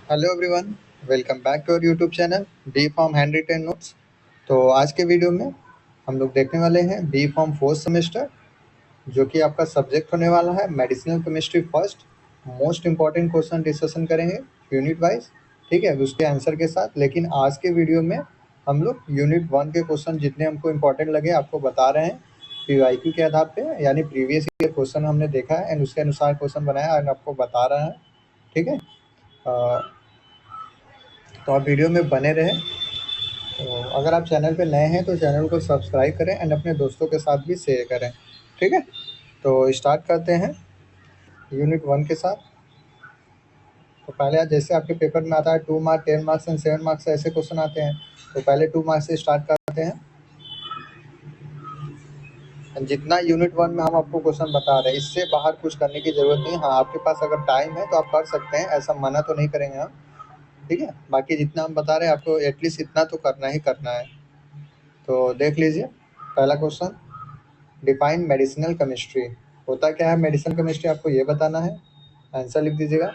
Hello everyone, welcome back to our YouTube channel B pharm handwritten notes. तो आज के video में हम लोग देखने वाले हैं बी फॉर्म फोर्थ सेमेस्टर, जो कि आपका सब्जेक्ट होने वाला है medicinal chemistry first. Most important question discussion करेंगे यूनिट वाइज, ठीक है, उसके आंसर के साथ। लेकिन आज के वीडियो में हम लोग यूनिट 1 के क्वेश्चन जितने हमको इंपॉर्टेंट लगे आपको बता रहे हैं PYQ के आधार पे, यानी प्रीवियस ईयर क्वेश्चन हमने देखा है एंड उसके अनुसार क्वेश्चन बनाया और आपको बता रहे हैं, ठीक है। तो आप वीडियो में बने रहें। तो अगर आप चैनल पे नए हैं तो चैनल को सब्सक्राइब करें एंड अपने दोस्तों के साथ भी शेयर करें, ठीक है। तो स्टार्ट करते हैं यूनिट 1 के साथ। तो पहले जैसे आपके पेपर में आता है 2 मार्क्स 10 मार्क्स एंड 7 मार्क्स ऐसे क्वेश्चन आते हैं। तो पहले 2 मार्क्स से स्टार्ट करते हैं। जितना यूनिट 1 में हम आपको क्वेश्चन बता रहे हैं इससे बाहर कुछ करने की ज़रूरत नहीं। हाँ, आपके पास अगर टाइम है तो आप कर सकते हैं, ऐसा मना तो नहीं करेंगे हम, ठीक है। बाकी जितना हम बता रहे हैं आपको एटलीस्ट इतना तो करना ही करना है। तो देख लीजिए पहला क्वेश्चन, डिफाइन मेडिसिनल केमिस्ट्री। होता क्या है मेडिसिनल केमिस्ट्री, आपको ये बताना है। आंसर लिख दीजिएगा।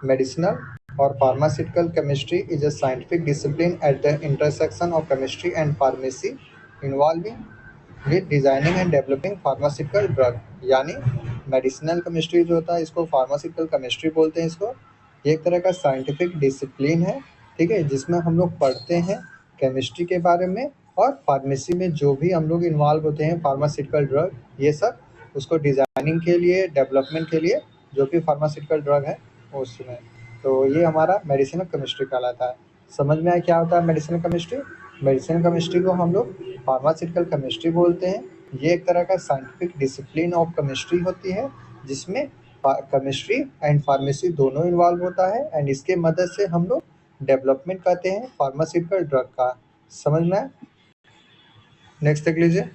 मेडिसिनल और pharmaceutical chemistry is a scientific discipline at the intersection of chemistry and pharmacy involving with designing and developing pharmaceutical drug. यानी मेडिसिनल केमिस्ट्री जो होता है इसको फार्मास्यूटिकल केमिस्ट्री बोलते हैं। इसको ये एक तरह का साइंटिफिक डिसिप्लिन है, ठीक है, जिसमें हम लोग पढ़ते हैं केमिस्ट्री के बारे में और फार्मेसी में जो भी हम लोग इन्वॉल्व होते हैं फार्मास्यूटिकल ड्रग, ये सब उसको डिज़ाइनिंग के लिए, डेवलपमेंट के लिए, जो भी फार्मास्यूटिकल ड्रग है उसमें। तो ये हमारा मेडिसिनल केमिस्ट्री कहलाता है। समझ में आया क्या होता है मेडिसिनल केमिस्ट्री। मेडिसिनल केमिस्ट्री को हम लोग फार्मास्यूटिकल केमिस्ट्री बोलते हैं। ये एक तरह का साइंटिफिक डिसिप्लिन ऑफ केमिस्ट्री होती है जिसमें केमिस्ट्री एंड फार्मेसी दोनों इन्वॉल्व होता है एंड इसके मदद से हम लोग डेवलपमेंट करते हैं फार्मास्यूटिकल ड्रग का। समझ में आया। नेक्स्ट देख लीजिए।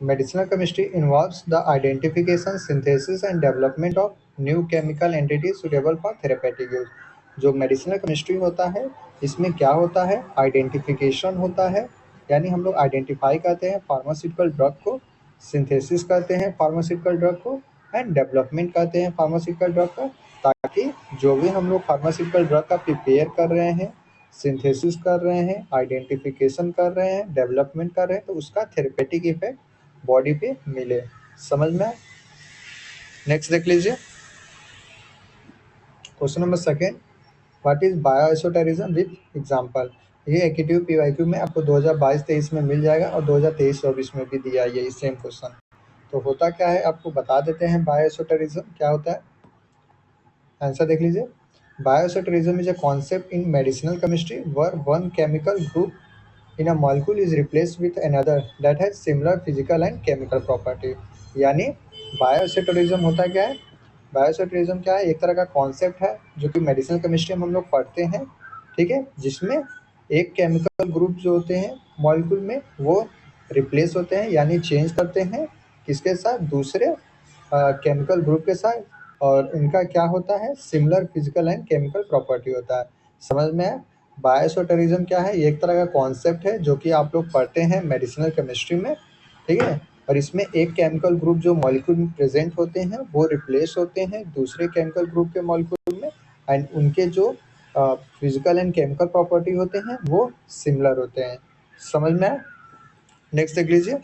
Medicinal chemistry involves the identification, synthesis and development of new chemical entities suitable for therapeutic use। जो मेडिसिनल केमिस्ट्री होता है इसमें क्या होता है, आइडेंटिफिकेशन होता है, यानी हम लोग आइडेंटिफाई करते हैं फार्मास्यूटिकल ड्रग को, सिंथेसिस करते हैं फार्मास्यूटिकल ड्रग को एंड डेवलपमेंट करते हैं फार्मास्यूटिकल ड्रग का, ताकि जो भी हम लोग फार्मास्यूटिकल ड्रग का प्रिपेयर कर रहे हैं, सिंथेसिस कर रहे हैं, आइडेंटिफिकेशन कर रहे हैं, डेवलपमेंट कर रहे हैं, तो उसका थेरेपेटिक इफेक्ट बॉडी पे मिले। समझ में आए। नेक्स्ट देख लीजिए question number second, what is bioisosterism with example. ये एकीटिव PYQ में आपको 2022-23 में मिल जाएगा और 2023-24 में भी दिया है ये सेम क्वेश्चन। तो होता क्या है आपको बता देते हैं बायोइसोटेरिज्म क्या होता है। आंसर देख लीजिए। Bioisosterism is a concept in medicinal chemistry where one chemical group in a molecule is replaced with another that has similar physical and chemical property। यानी बायोसेटोरिज्म होता क्या है, बायोसेटोरिज्म क्या है, एक तरह का कॉन्सेप्ट है जो कि मेडिसिनल केमिस्ट्री में हम लोग पढ़ते हैं, ठीक है, जिसमें एक केमिकल ग्रुप जो होते हैं मॉलिक्यूल में वो रिप्लेस होते हैं, यानी चेंज करते हैं किसके साथ, दूसरे केमिकल ग्रुप के साथ, और इनका क्या होता है, similar physical and chemical property होता है। समझ में आया। बायोइसोटेरिज्म क्या है, ये एक तरह का कॉन्सेप्ट है जो कि आप लोग पढ़ते हैं मेडिसिनल केमिस्ट्री में, ठीक है, और इसमें एक केमिकल ग्रुप जो मॉलिक्यूल में प्रेजेंट होते हैं वो रिप्लेस होते हैं दूसरे केमिकल ग्रुप के मॉलिक्यूल में एंड उनके जो फिजिकल एंड केमिकल प्रॉपर्टी होते हैं वो सिमिलर होते हैं। समझ में आया। नेक्स्ट देख लीजिए।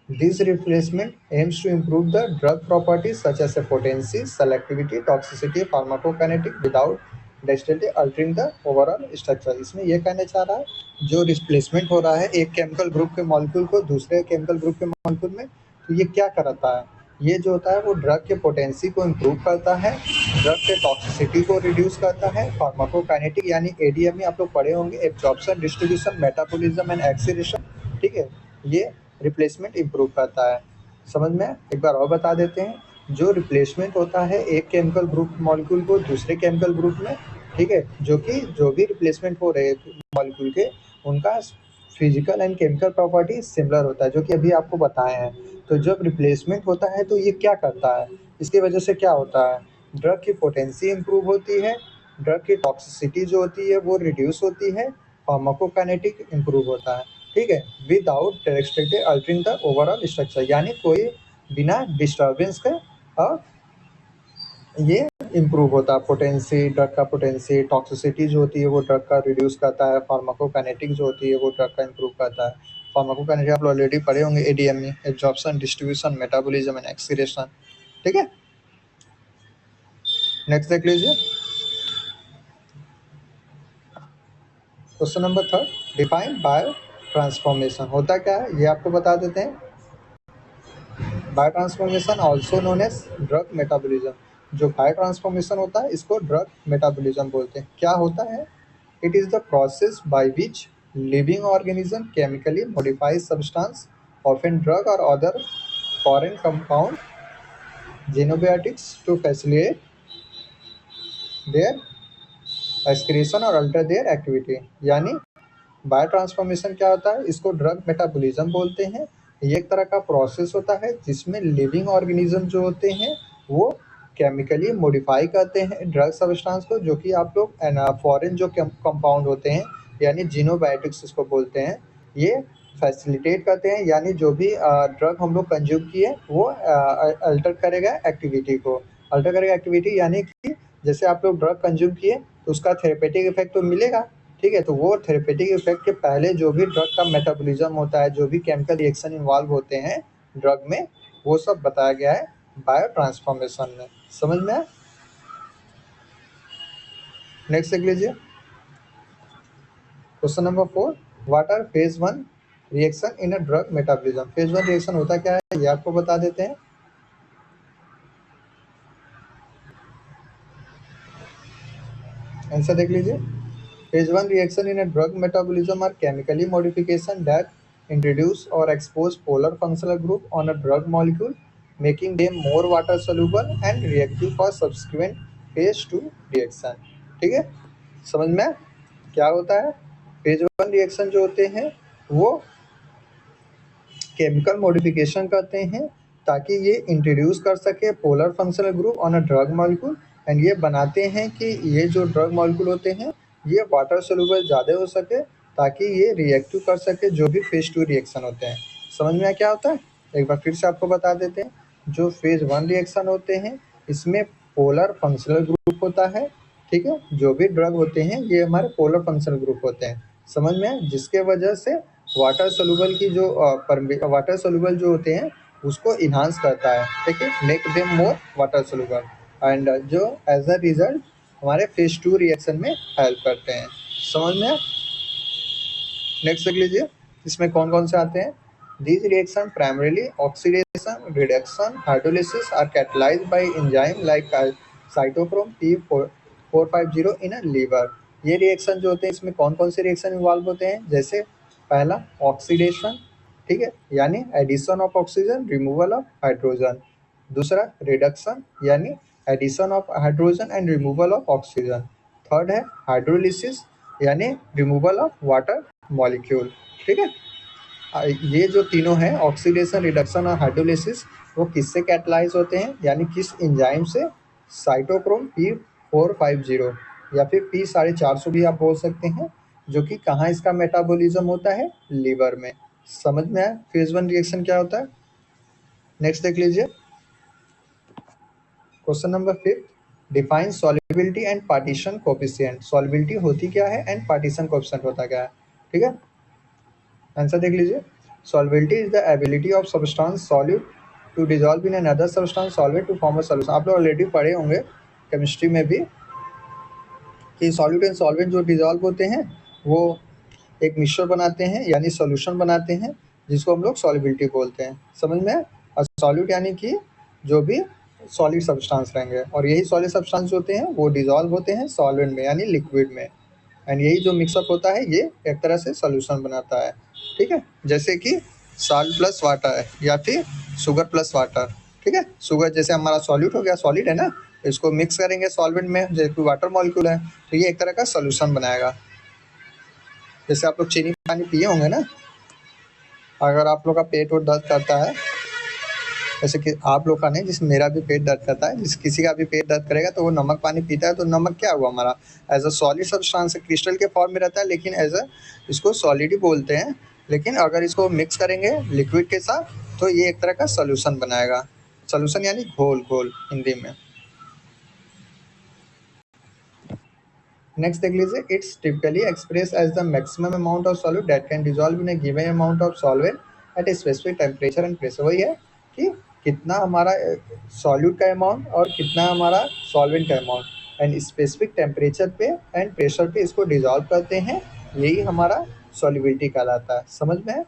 This replacement aims to improve the drug properties such as potency, selectivity, toxicity, pharmacokinetic without drastically altering the overall structure। इसमें यह कहना चाह रहा है जो रिप्लेसमेंट हो रहा है एक केमिकल ग्रुप के मॉलिक्यूल को दूसरे केमिकल ग्रुप के मॉलिक्यूल में, तो ये क्या करता है, ये जो होता है वो ड्रग के पोटेंसी को इम्प्रूव करता है, ड्रग के टॉक्सिसिटी को रिड्यूस करता है, फार्माकोकाइनेटिक यानी ADM में आप लोग पढ़े होंगे, absorption, distribution, metabolism and excretion, ठीक है, ये रिप्लेसमेंट इम्प्रूव करता है। समझ में एक बार और बता देते हैं। जो रिप्लेसमेंट होता है एक केमिकल ग्रुप मॉलिक्यूल को दूसरे केमिकल ग्रुप में, ठीक है, जो भी रिप्लेसमेंट हो रहे मॉलिक्यूल के उनका physical and chemical property similar होता है, जो कि अभी आपको बताए हैं। तो जब रिप्लेसमेंट होता है तो ये क्या करता है, इसकी वजह से क्या होता है, ड्रग की पोटेंसी इम्प्रूव होती है, ड्रग की टॉक्सिसिटी जो होती है वो रिड्यूस होती है, फार्माकोकाइनेटिक इम्प्रूव होता है, ठीक है, without directly altering the overall structure, यानी कोई बिना डिस्टर्बेंस के और ये इम्प्रूव होता है। पोटेंसी, ड्रग का पोटेंसी, टॉक्सिसिटी जो होती है वो ड्रग का रिड्यूस करता है। फार्माकोकाइनेटिक जो होती है वो ड्रग का इम्प्रूव करता है। फार्माकोकाइनेटिक आप ऑलरेडी पढ़े होंगे, एडीएम में, absorption, distribution, metabolism and excretion. ठीक है, नेक्स्ट देख लीजिए। Question number 3, define biotransformation होता क्या है ये आपको बता देते हैं। Biotransformation also known as drug metabolism. जो बायो ट्रांसफॉर्मेशन होता है इसको ड्रग मेटाबॉलिज्म बोलते हैं। क्या होता है? It is the process by which living organism chemically modifies substance, often drug और other foreign compound xenobiotics to facilitate their excretion और अल्टर देयर एक्टिविटी। यानी बायो ट्रांसफॉर्मेशन क्या होता है? इसको ड्रग मेटाबॉलिज्म बोलते हैं। ये एक तरह का प्रोसेस होता है जिसमें लिविंग ऑर्गेनिज्म जो होते हैं वो केमिकली मॉडिफाई करते हैं ड्रग सब्सटेंस को, जो कि आप लोग फॉरेन जो कंपाउंड होते हैं यानी जीनोबायोटिक्स इसको बोलते हैं, ये फैसिलिटेट करते हैं। यानी जो भी ड्रग हम लोग कंज्यूम किए वो अल्टर करेगा एक्टिविटी को। अल्टर करेगा एक्टिविटी यानी कि जैसे आप लोग ड्रग कंज्यूम किए तो उसका थेरेपेटिक इफेक्ट तो मिलेगा, ठीक है। तो वो थेरेपेटिक इफेक्ट के पहले जो भी ड्रग का मेटाबॉलिज्म होता है, जो भी केमिकल रिएक्शन इन्वॉल्व होते हैं ड्रग में, वो सब बताया गया है बायो ट्रांसफॉर्मेशन में। समझ में आया? नेक्स्ट देख लीजिए। Question number 4, what R phase 1 reaction in a drug metabolism. Phase 1 reaction होता क्या है ये आपको बता देते हैं। आंसर देख लीजिए। Phase 1 reaction in a drug metabolism are chemically modification that introduce or expose polar functional group on a drug molecule, making them more water soluble and reactive for subsequent phase 2 reaction। ठीक है, समझ में क्या होता है? Phase 1 reaction जो होते हैं वो केमिकल मॉडिफिकेशन करते हैं ताकि ये इंट्रोड्यूस कर सके polar functional group on a drug molecule, and ये बनाते हैं कि ये जो ड्रग मॉलिक्यूल होते हैं ये वाटर सोल्यूबल ज़्यादा हो सके ताकि ये रिएक्टिव कर सके जो भी फेज 2 रिएक्शन होते हैं। समझ में क्या होता है? एक बार फिर से आपको बता देते हैं। जो फेज 1 रिएक्शन होते हैं इसमें पोलर फंक्शनल ग्रुप होता है, ठीक है। जो भी ड्रग होते हैं ये हमारे पोलर फंक्शनल ग्रुप होते हैं, समझ में, जिसके वजह से वाटर सोल्यूबल की जो वाटर सोल्यूबल जो होते हैं उसको इन्हांस करता है, ठीक है, make them more water soluble, and जो एज अ रिजल्ट हमारे फेज 2 रिएक्शन में हेल्प करते हैं। समझ में? नेक्स्ट देख लीजिए, इसमें कौन कौन से आते हैं। These reaction primarily oxidation, reduction, hydrolysis are catalyzed by enzyme like cytochrome P450 in a liver। ये रिएक्शन जो होते हैं इसमें कौन कौन से रिएक्शन इन्वॉल्व होते हैं? जैसे पहला ऑक्सीडेशन, ठीक है, यानी addition of oxygen, removal of hydrogen. दूसरा रिडक्शन यानी addition of hydrogen and removal of oxygen. Third है हाइड्रोलिसिस यानी रिमूवल ऑफ वाटर मॉलिक्यूल, ठीक है। ये जो तीनों हैं ऑक्सीडेशन, रिडक्शन और हाइड्रोलिसिस, वो किससे कैटलाइज होते हैं यानी किस एंजाइम से? साइटोक्रोम P450 या फिर P450 भी आप बोल सकते हैं, जो कि कहाँ इसका मेटाबॉलिज्म होता है? लीवर में। समझ में आया फेज 1 रिएक्शन क्या होता है? नेक्स्ट देख लीजिए। Question number 5, define solubility and partition coefficient. Solubility होती क्या है एंड पार्टीशन कोएफिशिएंट होता क्या है, ठीक है। आंसर देख लीजिए। Solubility is the ability of substance solute to dissolve in another substance solvent to form a solution. आप लोग ऑलरेडी पढ़े होंगे केमिस्ट्री में भी कि सॉल्यूट एंड सॉल्वेंट जो डिजॉल्व होते हैं वो एक मिक्सचर बनाते हैं यानी सॉल्यूशन बनाते हैं, जिसको हम लोग सॉल्युबिलिटी बोलते हैं। समझ में? और सॉल्यूट यानी कि जो भी सॉलिड सब्सटेंस रहेंगे, और यही सॉलिड सब्सटेंस जो होते हैं वो डिजॉल्व होते हैं सॉल्वेंट में यानी लिक्विड में, एंड यही जो मिक्सअप होता है ये एक तरह से सॉल्यूशन बनाता है, ठीक है। जैसे कि साल्ट प्लस वाटर या फिर शुगर प्लस वाटर, ठीक है। शुगर जैसे हमारा सॉल्यूट हो गया, सॉलिड है ना, इसको मिक्स करेंगे सॉल्वेंट में जैसे वाटर मॉलिक्यूल है, तो ये एक तरह का सॉल्यूशन बनाएगा। जैसे आप लोग चीनी पानी पिए होंगे ना, अगर आप लोग का पेट और दर्द करता है, जैसे कि आप लोग का नहीं, जिस मेरा भी पेट दर्द करता है, जिस किसी का भी पेट दर्द करेगा तो वो नमक पानी पीता है, तो नमक क्या हुआ हमारा? As a solid substance crystal के फॉर्म में रहता है, लेकिन एज अ इसको सॉलिड ही बोलते हैं। लेकिन अगर इसको मिक्स करेंगे लिक्विड के साथ तो ये एक तरह का सोल्यूशन बनाएगा। सोल्यूशन यानी घोल, घोल हिंदी में। नेक्स्ट देख लीजिए, it's typically express as the maximum amount of solute that can dissolve in a given amount of solvent at a specific temperature and pressure. वही है कि कितना हमारा सॉल्यूट का अमाउंट और कितना हमारा सॉल्वेंट का अमाउंट एंड स्पेसिफिक टेम्परेचर पे एंड प्रेशर पे इसको डिजॉल्व करते हैं, यही हमारा सॉल्युबिलिटी कहलाता है। समझ में है?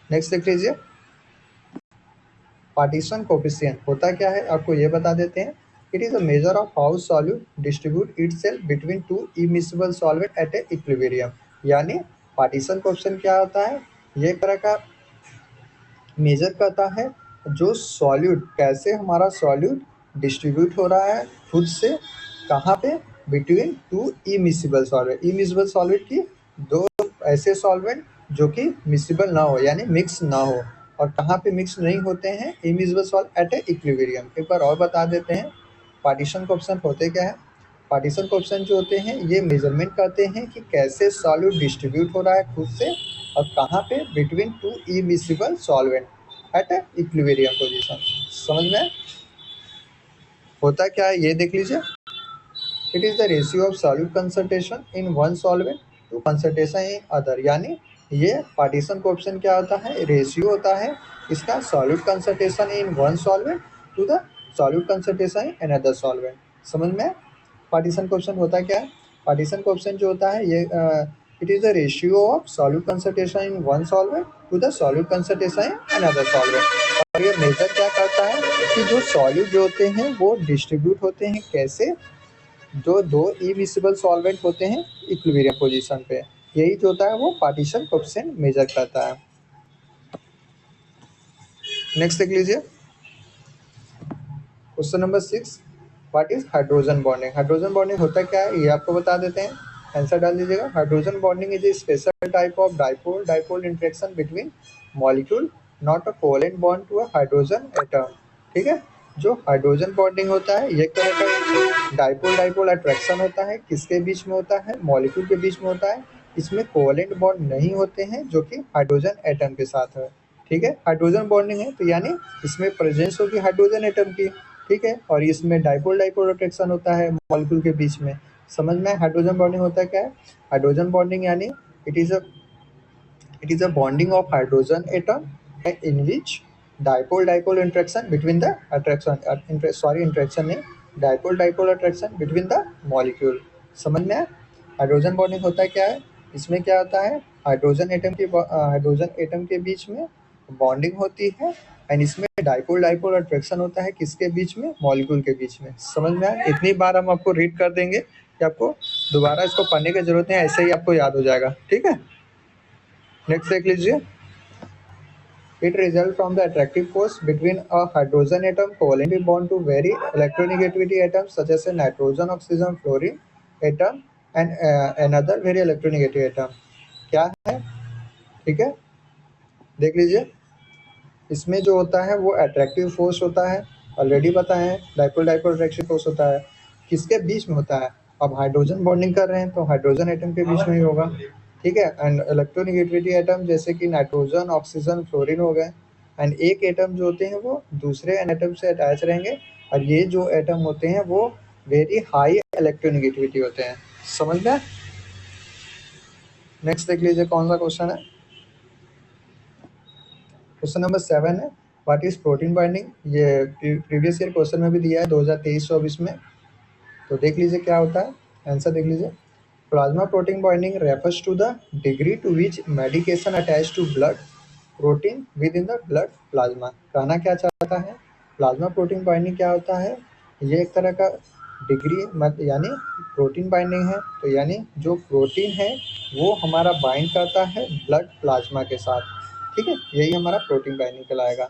नेक्स्ट देख लीजिए, पार्टीशन कोफिशिएंट होता क्या है आपको ये बता देते हैं। It is a measure of how solute distribute itself between two immiscible solvent at a equilibrium. यानी पार्टीशन कोफिशिएंट क्या होता है, ये एक तरह का मेजर करता है जो सॉल्यूट, कैसे हमारा सॉल्यूट डिस्ट्रीब्यूट हो रहा है खुद से, कहाँ पे, between two immiscible solvent. Immiscible solvent की दो ऐसे सॉल्वेंट जो कि मिसिबल ना हो यानी मिक्स ना हो, और कहाँ पे मिक्स नहीं होते हैं, immiscible salt eight a equilibrium. एक बार और बता देते हैं पार्टीशन कोएफिशिएंट होते क्या है। पार्टीशन कोएफिशिएंट जो होते हैं ये मेजरमेंट करते हैं कि कैसे सॉल्यूट डिस्ट्रीब्यूट हो रहा है खुद से और कहाँ पे, between two immiscible solvent at a equilibrium position. समझ में होता क्या है ये देख लीजिए। It is the ratio of solute concentration in one solvent to concentration in other. यानी ये पार्टीशन कोएफिशिएंट क्या होता है, रेशियो होता है इसका solute concentration in one solvent to the solute concentration in another solvent. समझ में? पार्टीशन कोएफिशिएंट होता क्या है, पार्टीशन कोएफिशिएंट जो होता है ये it is the ratio of solute concentration in one solvent to the solute concentration in another solvent. और ये मेजर क्या करता है कि जो सॉल्यूट जो होते हैं वो डिस्ट्रीब्यूट होते हैं कैसे, जो दो इमिसिबल सॉल्वेंट होते हैं इक्विलिब्रियम पोजीशन पे, यही जो होता है वो पार्टीशन कोएफिशिएंट मेजर करता है। नेक्स्ट देख लीजिए, question number 6, what is hydrogen bonding. Hydrogen bonding होता क्या है ये आपको बता देते हैं, आंसर डाल दीजिएगा। Hydrogen bonding is a special type of dipole dipole interaction between molecule, not a covalent bond to a hydrogen atom. ठीक है, जो हाइड्रोजन बॉन्डिंग होता है ये तरह का डाइपोल डाइपोल अट्रैक्शन होता है, किसके बीच में होता है, मॉलिक्यूल के बीच में होता है। इसमें कोवेलेंट बॉन्ड नहीं होते हैं जो कि हाइड्रोजन एटम के साथ है। ठीक है, हाइड्रोजन बॉन्डिंग है तो यानी इसमें प्रेजेंस होगी हाइड्रोजन एटम की। ठीक है, और इसमें डाइपोल डाइपोल अट्रैक्शन होता है मॉलिक्यूल के बीच में। समझ में? हाइड्रोजन बॉन्डिंग होता क्या है, हाइड्रोजन बॉन्डिंग यानी it is a bonding of hydrogen atom in which dipole dipole interaction between the attraction interaction नहीं, dipole dipole attraction between the molecule. समझ में आया? हाइड्रोजन बॉन्डिंग होता क्या है, इसमें क्या होता है, हाइड्रोजन एटम के बीच में बॉन्डिंग होती है एंड इसमें डाइपोल डाइपोल अट्रैक्शन होता है किसके बीच में, मॉलिक्यूल के बीच में। समझ में आया? इतनी बार हम आपको रीड कर देंगे कि आपको दोबारा इसको पढ़ने की जरूरत नहीं है, ऐसे ही आपको याद हो जाएगा। ठीक है, नेक्स्ट देख लीजिए, it results from the attractive force between a hydrogen atom covalently bond to very electronegativity atoms such as a nitrogen, oxygen, fluorine atom and another very electronegative atom। क्या है? ठीक है, देख लीजिए, इसमें जो होता है वो अट्रैक्टिव फोर्स होता है, ऑलरेडी बताए हैं, डाइपोल डाइपोल अट्रैक्टिव फोर्स होता है, किसके बीच में होता है, अब हाइड्रोजन बॉन्डिंग कर रहे हैं तो हाइड्रोजन एटम के बीच में ही होगा। ठीक है, एंड इलेक्ट्रोनेगेटिविटी एटम जैसे कि नाइट्रोजन, ऑक्सीजन, फ्लोरीन हो गए, एंड एक एटम जो होते हैं वो दूसरे एटम से अटैच रहेंगे, और ये जो एटम होते हैं वो वेरी हाई इलेक्ट्रोनेगेटिविटी होते हैं। समझ में? नेक्स्ट देख लीजिए कौन सा क्वेश्चन है, क्वेश्चन नंबर 7 है, व्हाट इज प्रोटीन बाइंडिंग। ये प्रीवियस ईयर क्वेश्चन में भी दिया है 2023-24 में, तो देख लीजिए क्या होता है, आंसर देख लीजिए। Plasma protein binding refers to the degree to which medication attach to blood protein within the blood plasma. कहना क्या चाहता है, प्लाज्मा प्रोटीन बाइंडिंग क्या होता है, ये एक तरह का डिग्री मत यानी प्रोटीन बाइंडिंग है, तो यानी जो प्रोटीन है वो हमारा बाइंड करता है ब्लड प्लाज्मा के साथ। ठीक है, यही हमारा प्रोटीन बाइंडिंग कहलाएगा।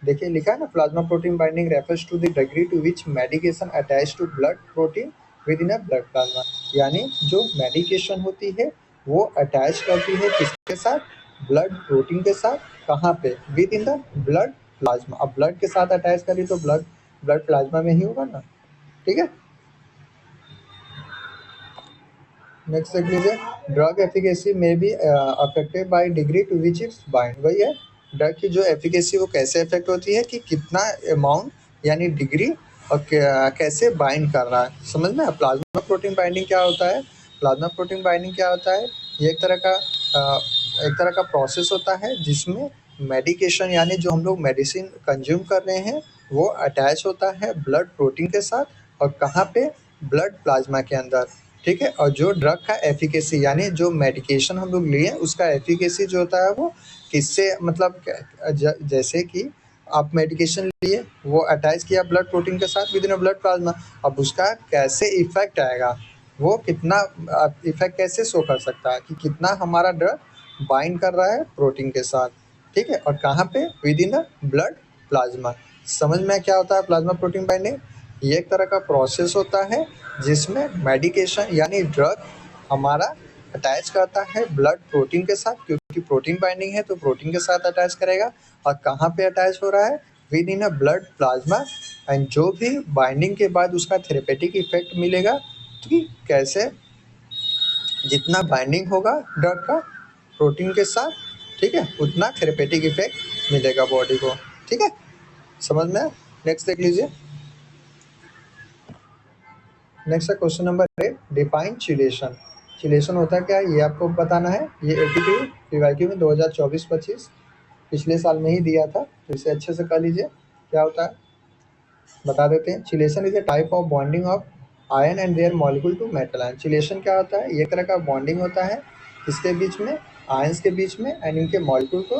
देखिए लिखा है ना, plasma protein binding refers to the degree to which medication attach to blood protein within a blood plasma. यानी जो मेडिकेशन होती है वो अटैच करती है किसके साथ, ब्लड प्रोटीन के साथ, कहाँ पे, with in the blood plasma. अब ब्लड के साथ अटैच करी तो ब्लड ब्लड प्लाज्मा में ही होगा ना। ठीक है, नेक्स्ट देख लीजिए, drug efficacy may be affected by degree to which it's bind. वही है, ड्रग की जो एफिकेसी वो कैसे अफेक्ट होती है कि कितना अमाउंट यानी डिग्री और कैसे बाइंड कर रहा है, समझ में। प्लाज्मा प्रोटीन बाइंडिंग क्या होता है? प्लाज्मा प्रोटीन बाइंडिंग क्या होता है? ये एक तरह का प्रोसेस होता है जिसमें मेडिकेशन यानी जो हम लोग मेडिसिन कंज्यूम कर रहे हैं वो अटैच होता है ब्लड प्रोटीन के साथ, और कहाँ पे? ब्लड प्लाज्मा के अंदर, ठीक है। और जो ड्रग का एफिकेसी यानी जो मेडिकेशन हम लोग लिए उसका एफिकेसी जो होता है वो किससे, मतलब जैसे कि आप मेडिकेशन लिए, वो अटैच किया ब्लड प्रोटीन के साथ विद इन ब्लड प्लाज्मा, अब उसका कैसे इफेक्ट आएगा, वो कितना इफेक्ट कैसे शो कर सकता है कि कितना हमारा ड्रग बाइंड कर रहा है प्रोटीन के साथ, ठीक है। और कहाँ पे? With in the blood plasma. समझ में क्या होता है प्लाज्मा प्रोटीन बाइंडिंग? ये एक तरह का प्रोसेस होता है जिसमें मेडिकेशन यानी ड्रग हमारा अटैच करता है ब्लड प्रोटीन के साथ, क्योंकि प्रोटीन बाइंडिंग है तो प्रोटीन के साथ अटैच करेगा। और कहाँ पे अटैच हो रहा है? With in a blood plasma. And जो भी बाइंडिंग के बाद उसका थेरेपेटिक इफेक्ट मिलेगा, कि कैसे जितना बाइंडिंग होगा ड्रग का प्रोटीन के साथ, ठीक है, उतना थेरेपेटिक इफेक्ट मिलेगा बॉडी को, ठीक है, समझ में। नेक्स्ट देख लीजिए। नेक्स्ट है question number 8, define chelation. Chelation होता है क्या, ये आपको बताना है। ये एटीट्यूड पीवाईक्यू में 2024-25 पिछले साल में ही दिया था, तो इसे अच्छे से कर लीजिए। क्या होता है बता देते हैं। Chelation is a type of bonding of ion and their molecule to metal ion. Chelation क्या होता है? ये तरह का बॉन्डिंग होता है इसके बीच में, आयंस के बीच में, एंड इनके मॉलिक्यूल के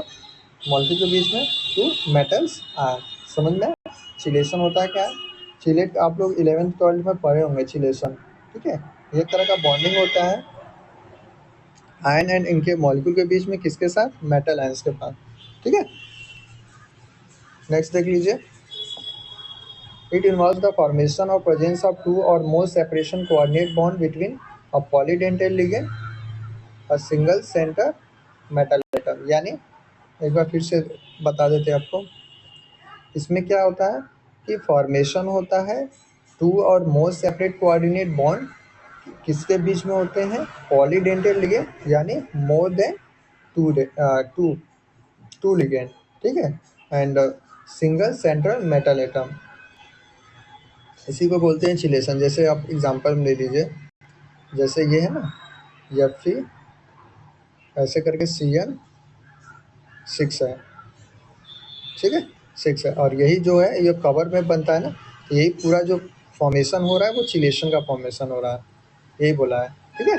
बीच में टू मेटल्स आयन। समझ में? चिलेशन होता है क्या? चिलेट आप लोग 11th-12th में पढ़े होंगे चिलेशन, ठीक है। ये तरह का बॉन्डिंग होता है आयन एंड इनके मॉलिक्यूल के बीच में, किसके साथ? मेटल आयंस के पास, ठीक है। नेक्स्ट देख लीजिए। It involves the formation or presence of two or more separation coordinate bond between a polydental ligand, a single center metal atom। यानी एक बार फिर से बता देते हैं आपको, इसमें क्या होता है कि फॉर्मेशन होता है टू और मोर सेपरेट कोऑर्डिनेट बॉन्ड, किसके बीच में होते हैं? पॉलीडेंटल लिगेंड, यानी more than two two ligand, ठीक है। And single central metal atom, इसी को बोलते हैं चिलेशन। जैसे आप एग्जांपल में ले लीजिए, जैसे ये है ना Fe, ऐसे करके CN6 है, ठीक है, 6 है। और यही जो है ये कवर में बनता है ना, तो यही पूरा जो फॉर्मेशन हो रहा है वो चिलेशन का फॉर्मेशन हो रहा है, यही बोला है, ठीक है।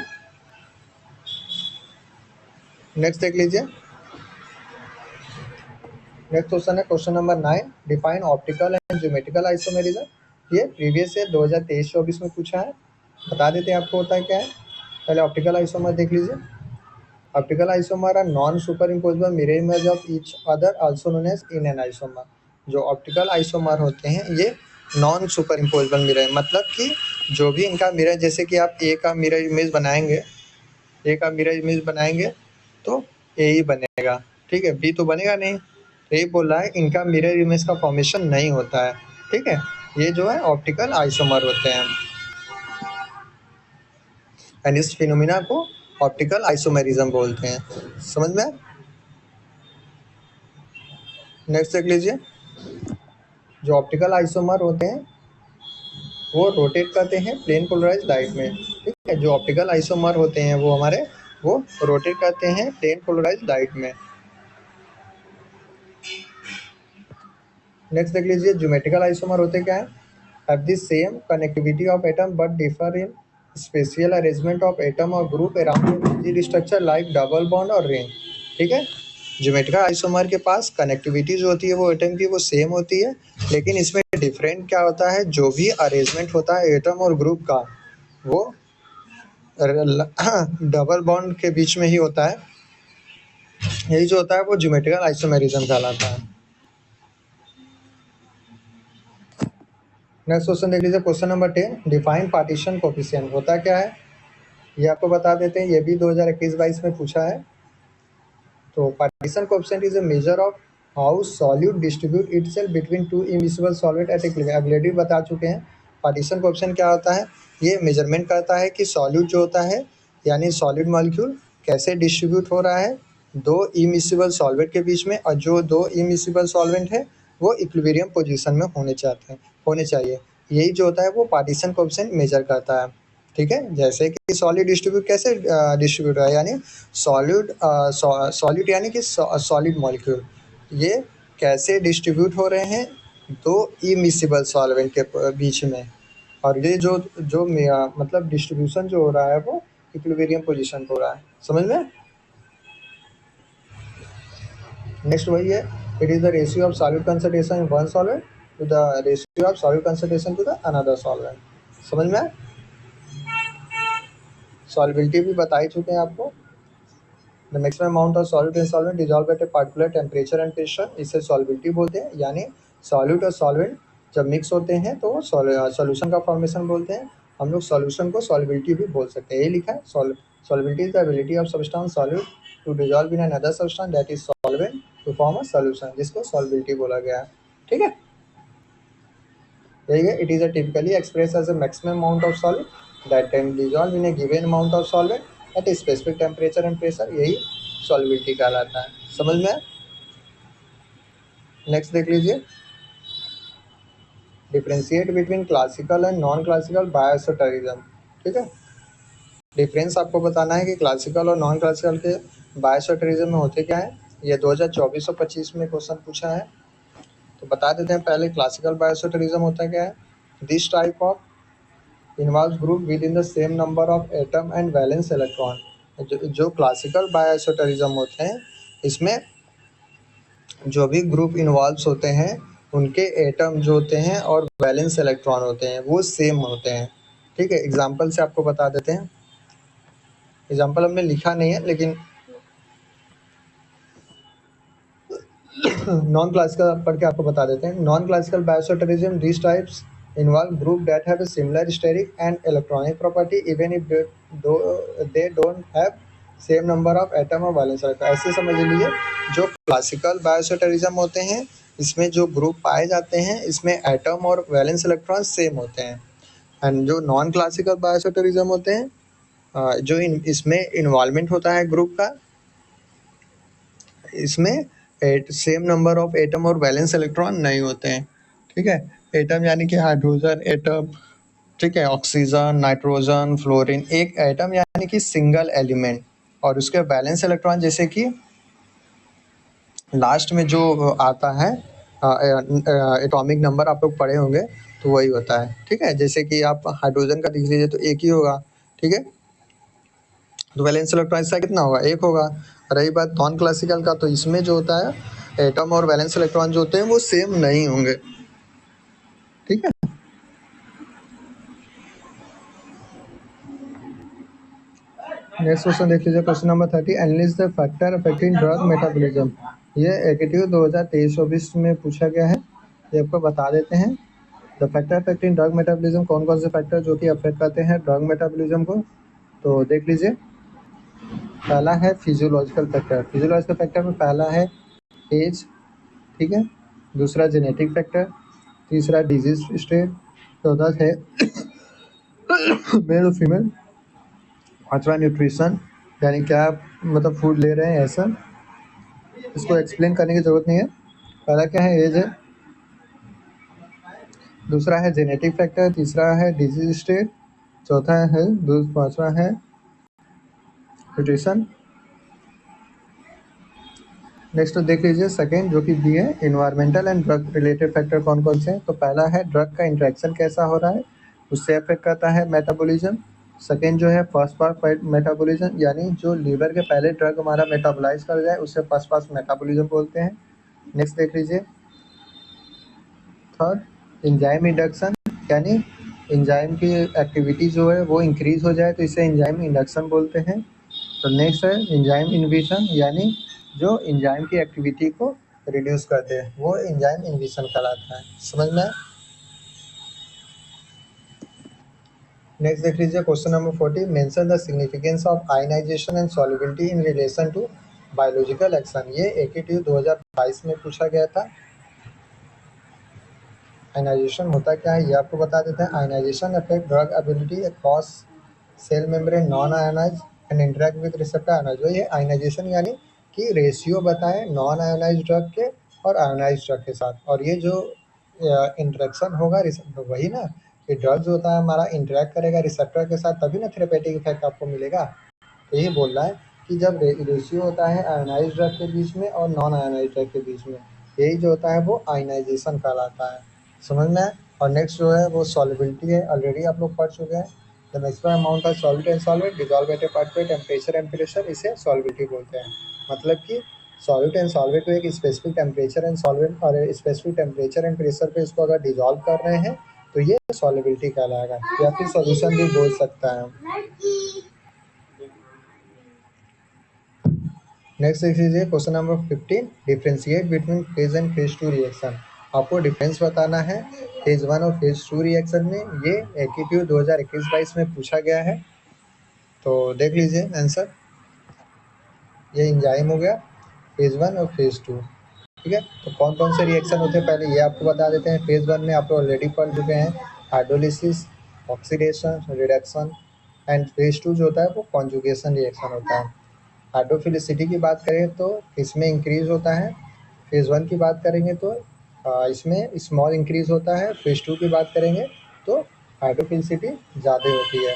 नेक्स्ट देख लीजिए। नेक्स्ट क्वेश्चन है question number 9, define optical and geometrical isomerism. ये प्रीवियस ईयर 2023-24 में पूछा है, बता देते हैं आपको होता है क्या है। पहले ऑप्टिकल आइसोमर देख लीजिए। Optical isomer are non-superimposable mirror image of each other, also known as in an isomer। जो ऑप्टिकल आइसोमर होते हैं ये नॉन सुपर इम्पोजेबल मिरर, मतलब कि जो भी इनका मिरर, जैसे कि आप ए का मिरर इमेज बनाएंगे तो ए ही बनेगा, ठीक है, बी तो बनेगा नहीं। तो ये बोल रहा है इनका मिरर इमेज का फॉर्मेशन नहीं होता है, ठीक है। ये जो है ऑप्टिकल आइसोमर होते हैं, एंड इस फिनोमिना को ऑप्टिकल आइसोमेरिज्म बोलते हैं, समझ में। नेक्स्ट देख लीजिए। जो ऑप्टिकल आइसोमर होते हैं वो रोटेट करते हैं प्लेन पोलराइज्ड लाइट में, ठीक है। जो ऑप्टिकल आइसोमर होते हैं वो हमारे वो रोटेट करते हैं प्लेन पोलराइज्ड लाइट में। नेक्स्ट देख लीजिए। ज्योमेट्रिकल आइसोमर होते क्या है? Have the same connectivity of atom but differ in spatial arrangement of atom और group around rigid structure like double bond और रिंग, ठीक है। ज्योमेट्रिकल आइसोमर के पास कनेक्टिविटी जो होती है वो एटम की वो सेम होती है, लेकिन इसमें डिफरेंट क्या होता है, जो भी अरेंजमेंट होता है एटम और ग्रुप का वो डबल बॉन्ड के बीच में ही होता है। यही जो होता है वो ज्योमेट्रिकल आइसोमेरिज्म कहलाता है। नेक्स्ट क्वेश्चन देख लीजिए। Question number 10, define partition coefficient होता क्या है, ये आपको बता देते हैं। ये भी 2021-22 में पूछा है। तो partition coefficient is a measure of how solute distribute itself between two immiscible solvent eight already बता चुके हैं। पार्टीशन कोफिशिएंट क्या होता है, ये मेजरमेंट करता है कि सॉल्यूट जो होता है यानी सॉलिड मॉलिक्यूल कैसे डिस्ट्रीब्यूट हो रहा है दो इमिसिबल सॉल्वेंट के बीच में, और जो दो इमिसिबल सॉल्वेंट है वो इक्विलिब्रियम पोजीशन में होने चाहिए। यही जो होता है वो पार्टीशन कोएफिशिएंट मेजर करता है। ठीक है, जैसे कि सॉलिड डिस्ट्रीब्यूट कैसे डिस्ट्रीब्यूट है, यानी सॉलिड यानी कि सॉलिड मॉलिक्यूल ये कैसे डिस्ट्रीब्यूट हो रहे हैं दो इमिसिबल सॉल्वेंट के बीच में, और ये जो जो मतलब डिस्ट्रीब्यूशन जो हो रहा है वो इक्विलिब्रियम पोजीशन पे हो रहा है। समझ में? नेक्स्ट वही है, it is the ratio of solid concentration in one solvent to the ratio of solid concentration to the another solvent. समझ में? सॉल्बिलिटी भी बता ही चुके हैं आपको। The maximum amount of solid in solvent dissolve at a particular temperature and pressure, इसे solubility बोलते हैं। यानी सॉल्यूट और सॉल्वेंट जब मिक्स होते हैं तो सॉल्यूशन का फॉर्मेशन बोलते हैं। हम लोग सॉल्यूशन को सॉल्बिलिटी भी बोल सकते हैं। यही लिखा है, solubility is the ability of substance solute to dissolve in another substance that is solvent to form a solution, जिसको सॉल्बिलिटी बोला गया है। ठीक है, यही है। It is typically express as a maximum amount of solid that can dissolve in a given amount of solvent at a specific temperature and pressure, यही solubility कहलाता है। समझ में? नेक्स्ट देख लीजिए, differentiate between classical and non classical bioisosterism. ठीक है, difference आपको बताना है कि क्लासिकल और नॉन क्लासिकल के बायोइसोटरिज्म में होते क्या है। ये 2024 और 25 में क्वेश्चन पूछा है, तो बता देते हैं पहले क्लासिकल बायोइसोटरिज्म होता क्या है। This type of involves group with in the same number of atom and valence electron. जो क्लासिकल बायोइसोटरिज्म होते हैं, इसमें जो भी ग्रुप इन्वॉल्व होते हैं उनके एटम जो होते हैं और वैलेंस इलेक्ट्रॉन होते हैं वो सेम होते हैं। ठीक है, एग्जांपल से आपको बता देते हैं। एग्जांपल हमने लिखा नहीं है, लेकिन नॉन क्लासिकल पढ़ के आपको बता देते हैं। Non classical bioisosterism, this types involve group that have a similar steric and electronic property even if they don't have same number of atom और वैलेंस इलेक्ट्रॉन। ऐसे समझ लीजिए, जो क्लासिकल बायोइसोटरिज्म होते हैं इसमें जो ग्रुप पाए जाते हैं इसमें एटम और वैलेंस इलेक्ट्रॉन सेम होते हैं। एंड जो नॉन क्लासिकल बायोइसोटरिज्म होते हैं जो इसमें इन्वॉल्वमेंट होता है ग्रुप का, इसमें सेम नंबर ऑफ एटम और वैलेंस इलेक्ट्रॉन नहीं होते हैं। ठीक है, एटम यानी कि हाइड्रोजन एटम, ठीक है, ऑक्सीजन, नाइट्रोजन, फ्लोरीन, एक एटम यानी कि सिंगल एलिमेंट, और उसके वैलेंस इलेक्ट्रॉन जैसे कि लास्ट में जो आता है एटॉमिक नंबर आप लोग पढ़े होंगे, तो वही होता है। ठीक है, जैसे कि आप हाइड्रोजन का देख लीजिए तो एक ही होगा। ठीक है, तो वैलेंस इलेक्ट्रॉन इसका कितना होगा, एक होगा। रही बात नॉन क्लासिकल का, तो इसमें जो होता है एटम और वैलेंस इलेक्ट्रॉन जो होते हैं वो सेम नहीं होंगे। ठीक है, नेक्स्ट क्वेश्चन देख लीजिए, question number 30, analyse the factor affecting drug metabolism. ये एकेटिव 2023-24 में पूछा गया है, ये आपको बता देते हैं। The factor affecting drug metabolism, कौन कौन से फैक्टर जो कि अफेक्ट करते हैं ड्रग मेटाबॉलिज्म को, तो देख लीजिए। पहला है फिजियोलॉजिकल फैक्टर। फिजियोलॉजिकल फैक्टर में पहला है एज, ठीक है, दूसरा जेनेटिक फैक्टर, तीसरा डिजीज स्टेट, चौथा है मेल और फीमेल, पांचवा न्यूट्रिशन यानी क्या मतलब फूड ले रहे हैं ऐसा, इसको एक्सप्लेन करने की ज़रूरत नहीं है। पहला क्या है, एज है, दूसरा है जेनेटिक फैक्टर, तीसरा है डिजीज स्टेट, चौथा है पांचवा है न्यूट्रिशन। नेक्स्ट देख लीजिए सेकेंड जो कि बी है, environmental and drug related factor कौन कौन से हैं। तो पहला है ड्रग का इंट्रैक्शन कैसा हो रहा है, उससे अफेक्ट करता है मेटाबॉलिज्म। सेकेंड जो है फर्स्ट पास मेटाबॉलिज्म, यानी जो लीवर के पहले ड्रग हमारा मेटाबोलाइज कर जाए उससे फर्स्ट पास मेटाबॉलिज्म बोलते हैं। नेक्स्ट देख लीजिए थर्ड एंजाइम इंडक्शन, यानी एंजाइम की एक्टिविटी जो है वो इंक्रीज हो जाए तो इसे एंजाइम इंडक्शन बोलते हैं। तो नेक्स्ट है एंजाइम इनहिबिशन, यानी जो एंजाइम की एक्टिविटी को रिड्यूस करते हैं वो एंजाइम इनहिबिशन कहलाता है। समझ में? नेक्स्ट देख लीजिए question number 40, mention the significance of ionization and solubility in relation to biological action. ये एकेटिव 2022 में पूछा गया था। आयनाइजेशन होता क्या है ये आपको बता देते हैं। Ionization affect drug ability across cell membrane non ionize and interact with receptor ionize. ये आयनाइजेशन यानी कि रेशियो बताएं नॉन आयोनाइज ड्रग के और आयोनाइज ड्रग के साथ, और ये जो इंटरेक्शन होगा वही ना कि ड्रग जो होता है हमारा इंटरेक्ट करेगा रिसेप्टर के साथ, तभी ना थेरेपेटिक इफेक्ट आपको मिलेगा। तो यही बोल रहा है कि जब रेशियो होता है आयनाइज्ड ड्रग के बीच में और नॉन आयनाइज्ड ड्रग के बीच में, यही जो होता है वो आयनाइजेशन कहलाता है। समझ में आया? और नेक्स्ट जो है वो सॉल्युबिलिटी है, ऑलरेडी आप लोग पढ़ चुके हैं। The maximum amount of solvent and solvent dissolve at a particular temperature and pressure, इसे सॉल्युबिलिटी बोलते हैं। मतलब कि सॉल्वेंट एंड सॉल्वेंट को एक स्पेसिफिक टेम्परेचर एंड सॉल्वेंट और स्पेसिफिक टेम्परेचर एंड प्रेशर पे इसको अगर डिसॉल्व कर रहे हैं तो ये सॉल्युबिलिटी कहलाएगा, या फिर सॉल्यूशन भी बोल सकता है। नेक्स्ट देख लीजिए question number 15, differentiate between phase and phase 2 reaction. आपको डिफरेंस बताना है फेज 1 और फेज 2 रिएक्शन में। ये एकीट्यूड 2021-22 में पूछा गया है, तो देख लीजिए आंसर। ये एंजाइम हो गया फेज 1 और फेज 2, ठीक है। तो कौन कौन से रिएक्शन होते हैं पहले ये आपको बता देते हैं। फेज 1 में आप लोग ऑलरेडी पढ़ चुके हैं, hydrolysis, oxidation, reduction. And phase 2 जो होता है वो कॉन्जुगेशन रिएक्शन होता है। हाइड्रोफिलिसिटी की बात करें तो इसमें इंक्रीज होता है। फेज 1 की बात करेंगे तो इसमें स्मॉल इंक्रीज होता है। फेज 2 की बात करेंगे तो हाइड्रोफिलिसिटी ज़्यादा होती है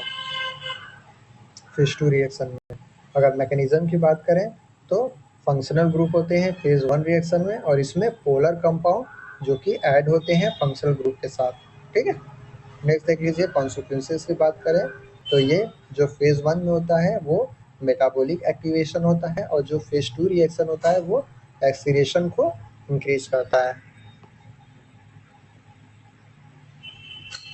फेज 2 रिएक्शन में। अगर मैकेनिज्म की बात करें तो फंक्शनल ग्रुप होते हैं फेज 1 रिएक्शन में, और इसमें पोलर कंपाउंड जो कि ऐड होते हैं फंक्शनल ग्रुप के साथ, ठीक है। नेक्स्ट देख लीजिए कॉन्सिक्वेंसेस की बात करें तो ये जो फेज 1 में होता है वो मेटाबॉलिक एक्टिवेशन होता है, और जो फेज 2 रिएक्शन होता है वो एक्सीलेरेशन को इंक्रीज करता है।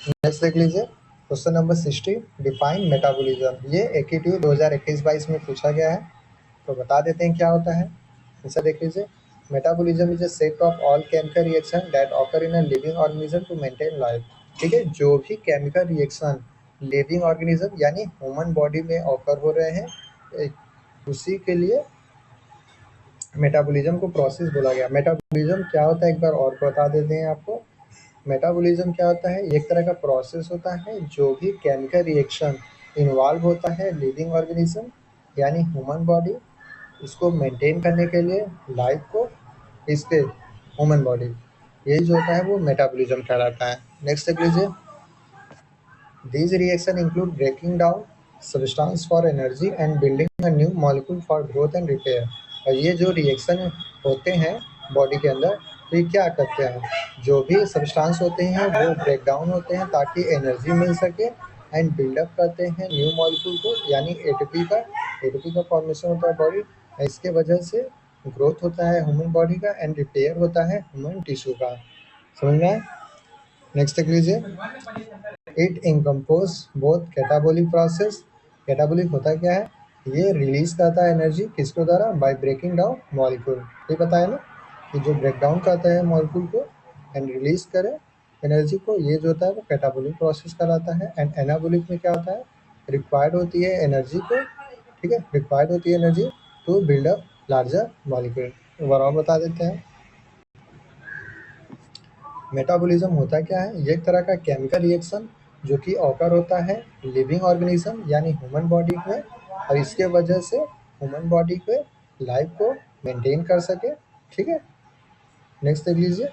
नेक्स्ट देख लीजिए क्वेश्चन नंबर 60, डिफाइन मेटाबॉलिज्म। ये एकीट्यूड 2021-22 में पूछा गया है, तो बता देते हैं क्या होता है। ऐसा देख लीजिए, metabolism is a set of all chemical reaction that occur in a living organism to maintain life. ठीक है, जो भी केमिकल रिएक्शन लिविंग ऑर्गेनिज्म यानी ह्यूमन बॉडी में ऑकर हो रहे हैं, उसी के लिए मेटाबॉलिज्म को प्रोसेस बोला गया। मेटाबॉलिज्म क्या होता है एक बार और बता देते हैं आपको। मेटाबॉलिज्म क्या होता है, एक तरह का प्रोसेस होता है जो भी केमिकल रिएक्शन इन्वॉल्व होता है लिविंग ऑर्गेनिज्म यानी ह्यूमन बॉडी, इसको मेंटेन करने के लिए लाइफ को, इसके ह्यूमन बॉडी, यही जो होता है वो मेटाबॉलिज्म कहलाता है। नेक्स्ट देख लीजिए, these reaction include breaking down substance for energy and building a new molecule for growth and repair। और ये जो रिएक्शन होते हैं बॉडी के अंदर, तो ये क्या करते हैं, जो भी सब्सटेंस होते हैं वो ब्रेक डाउन होते हैं ताकि एनर्जी मिल सके, एंड बिल्डअप करते हैं न्यू मॉलिक्यूल को, यानी एटीपी का फॉर्मेशन होता है बॉडी, इसके वजह से ग्रोथ होता है ह्यूमन बॉडी का, एंड रिपेयर होता है ह्यूमन टिश्यू का। समझ में आया? नेक्स्ट देख लीजिए, it encompass both catabolic process. Catabolic होता क्या है, ये रिलीज करता है एनर्जी किसके द्वारा, बाय ब्रेकिंग डाउन मॉलिक्यूल। ये बताया ना कि जो ब्रेक डाउन करता है मॉलिक्यूल को एंड रिलीज करे एनर्जी को, ये जो होता है वो कैटाबोलिक प्रोसेस कहलाता है। एंड एनाबोलिक में क्या होता है, रिक्वायर्ड होती है एनर्जी को, ठीक है, रिक्वायर्ड होती है energy to build up larger molecule. Overall बता देते हैं, मेटाबॉलिज्म होता क्या है, ये एक तरह का केमिकल रिएक्शन जो कि ऑकर होता है लिविंग ऑर्गेनिज्म यानी ह्यूमन बॉडी में, और इसके वजह से ह्यूमन बॉडी के लाइफ को मेंटेन कर सके, ठीक है। नेक्स्ट देख लीजिए,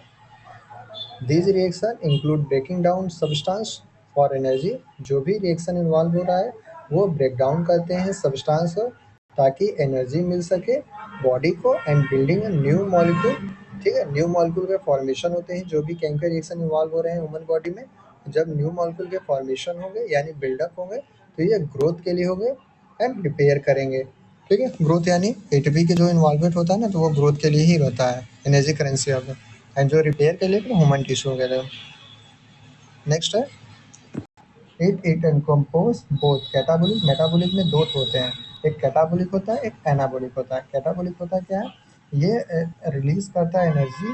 this reaction include breaking down substance for energy. जो भी रिएक्शन इन्वॉल्व हो रहा है वो ब्रेक डाउन करते हैं सब्सटेंस को ताकि एनर्जी मिल सके बॉडी को, एंड बिल्डिंग न्यू मॉलिक्यूल, ठीक है। न्यू मॉलिक्यूल के फॉर्मेशन होते हैं जो भी केमिकल रिएक्शन इन्वॉल्व हो रहे हैं ह्यूमन बॉडी में। जब न्यू मॉलिक्यूल के फॉर्मेशन होंगे यानी बिल्डअप होंगे तो ये ग्रोथ के लिए होंगे एंड रिपेयर करेंगे, ठीक है। ग्रोथ यानी एटीपी के जो इन्वॉल्वमेंट होता है ना, तो वो ग्रोथ के लिए ही रहता है, एनर्जी करेंसी ऑफ, एंड जो रिपेयर के लिए ह्यूमन टिश्यू वगैरह। नेक्स्ट है, इट एनकम्पोज बोथ कैटाबोलिक। मेटाबोलिक में दो होते हैं, एक कैटाबोलिक होता है एक एनाबोलिक होता है। कैटाबोलिक होता है क्या है, ये रिलीज करता है एनर्जी,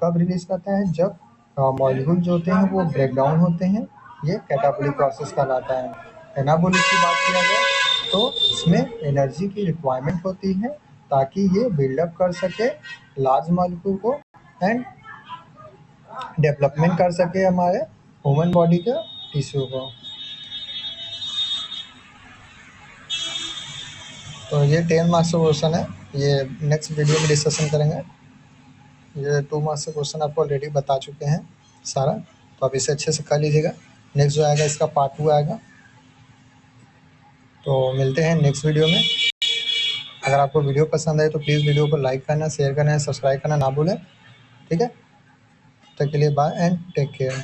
कब रिलीज करता है, जब मॉलिक्यूल जो होते हैं वो ब्रेक डाउन होते हैं, ये कैटाबोलिक प्रोसेस कहलाता है। एनाबोलिक की बात किया जाए तो इसमें एनर्जी की रिक्वायरमेंट होती है ताकि ये बिल्डअप कर सके लार्ज मॉलिक्यूल को, एंड डेवलपमेंट कर सके हमारे ह्यूमन बॉडी के टिश्यू को। तो ये 10 मार्क्स का क्वेश्चन है, ये नेक्स्ट वीडियो में डिस्कशन करेंगे। ये 2 मार्क्स का क्वेश्चन आपको ऑलरेडी बता चुके हैं सारा, तो आप इसे अच्छे से कर लीजिएगा। नेक्स्ट जो आएगा इसका पार्ट 2 आएगा। तो मिलते हैं नेक्स्ट वीडियो में। अगर आपको वीडियो पसंद आए तो प्लीज़ वीडियो को लाइक करना, शेयर करना, सब्सक्राइब करना ना भूलें। ठीक है, तब तक के लिए बाय एंड टेक केयर।